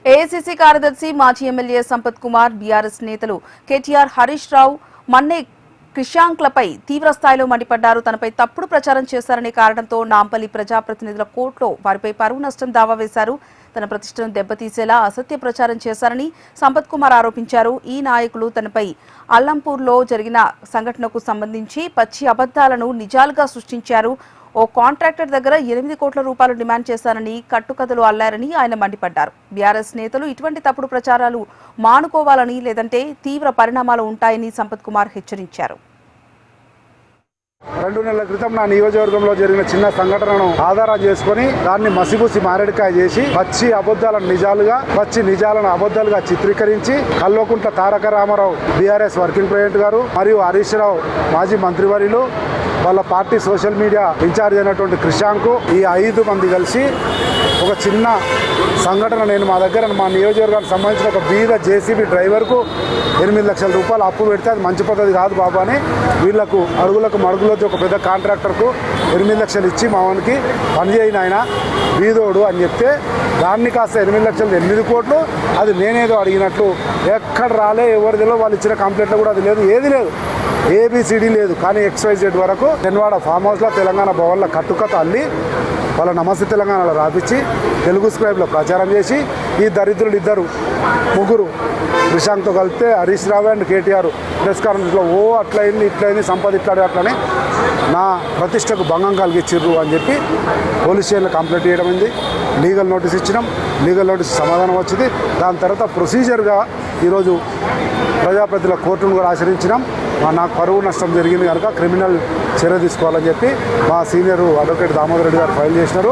AICC కార్యదర్శి మాజీ MLA Sampath Kumar, BRS నేతలు కేటీఆర్, హరీష్ రావు, మన్నే క్రిషాంక్లపై తీవ్ర స్థాయిలో మండిపడ్డారు. తనపై తప్పుడు ప్రచారం చేశారనే కారణంతో నాంపల్లి ప్రజాప్రతినిధుల కోర్టులో వారిపై పరువు నష్టం దావా వేశారు. తన ప్రతిష్టను దెబ్బతీసేలా అసత్య ప్రచారం చేశారని సంపత్ కుమార్ ఆరోపించారు. ఈ నాయకులు తనపై అల్లంపూర్లో జరిగిన సంఘటనకు సంబంధించి పచ్చి అబద్దాలను నిజాలుగా సృష్టించారు. ఓ కాంట్రాక్టర్ దగ్గర 8 కోట్ల రూపాయలు డిమాండ్ చేశారని కట్టుకథలు అల్లారని ఆయన మండిపడ్డారు. బీఆర్ఎస్ నేతలు ఇటువంటి తప్పుడు ప్రచారాలు మానుకోవాలని, లేదంటే తీవ్ర పరిణామాలు ఉంటాయని సంపత్ కుమార్ హెచ్చరించారు. 2 నెలల క్రితం నా నియోజకవర్గంలో జరిగిన చిన్న సంఘటనను ఆధారం చేసుకుని దాన్ని మసిబూసి మారేడుకాయ చేసి పచ్చి అబద్ధాలను నిజాలుగా, పచ్చి నిజాలను అబద్ధాలుగా చిత్రీకరించి Kalvakuntla Taraka Ramarao BRS working president గారు మరియు హరీష్ రావు మాజీ మంత్రివర్యులు, వాళ్ళ పార్టీ సోషల్ మీడియా ఇన్ఛార్జ్ అయినటువంటి క్రిషాంక్, ఈ 5 మంది కలిసి ఒక చిన్న సంఘటన, నేను మా నియోజకవర్గానికి సంబంధించిన ఒక బీద జేసీబీ డ్రైవర్కు 8 లక్షల రూపాయలు అప్పు పెడితే అది మంచి పద్ధతి కాదు బాబు అని వీళ్లకు అడుగులకు మడుగులతో ఒక పెద్ద కాంట్రాక్టర్కు 8 లక్షలు ఇచ్చి మావానికి పని చేయని ఆయన బీదోడు అని చెప్తే దాన్ని కాస్త 8 లక్షలు 8 కోట్లు అది నేనేదో అడిగినట్లు ఎక్కడ రాలే, ఎవరిదిలో వాళ్ళు ఇచ్చిన కంప్లైంట్లో కూడా అది లేదు, ఏది లేదు, ఏబిసిడి లేదు. కానీ XYZ వరకు తెన్వాడ ఫామ్ హౌస్లో తెలంగాణ భవన్లో కట్టుకథ అల్లి వాళ్ళ నమస్తే తెలంగాణలో రాపించి తెలుగు స్క్రైబ్లో ప్రచారం చేసి ఈ దరిద్రులు ముగ్గురు క్రిషాంక్తో కలిపితే హరీష్ రావు అండ్ కేటీఆర్ ప్రెస్ కాన్ఫరెన్స్లో అట్లయింది ఇట్లయింది సంపద ఇట్లాడే అట్లనే నా ప్రతిష్టకు భంగం కలిగించిర్రు అని చెప్పి పోలీస్ స్టేషన్లో కంప్లైంట్ చేయడం అయింది. లీగల్ నోటీస్ ఇచ్చినాం, లీగల్ నోటీస్ సమాధానం వచ్చింది. దాని తర్వాత ప్రొసీజర్గా ఈరోజు ప్రజాప్రతినిధుల కోర్టును కూడా ఆశ్రయించినాం. నాకు పరువు నష్టం జరిగింది కనుక క్రిమినల్ చర్య తీసుకోవాలని చెప్పి మా సీనియర్ అడ్వకేట్ దామోదర్ రెడ్డి గారు ఫైల్ చేసినారు.